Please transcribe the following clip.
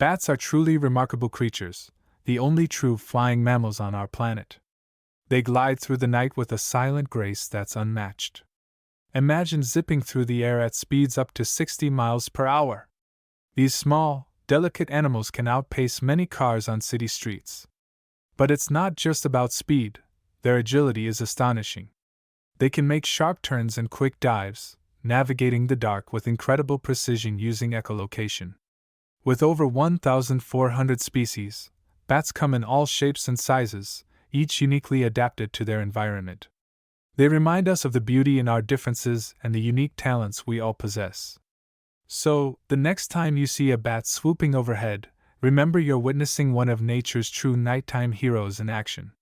Bats are truly remarkable creatures, the only true flying mammals on our planet. They glide through the night with a silent grace that's unmatched. Imagine zipping through the air at speeds up to 60 miles per hour. These small, delicate animals can outpace many cars on city streets. But it's not just about speed, their agility is astonishing. They can make sharp turns and quick dives, navigating the dark with incredible precision using echolocation. With over 1,400 species, bats come in all shapes and sizes, each uniquely adapted to their environment. They remind us of the beauty in our differences and the unique talents we all possess. So, the next time you see a bat swooping overhead, remember you're witnessing one of nature's true nighttime heroes in action.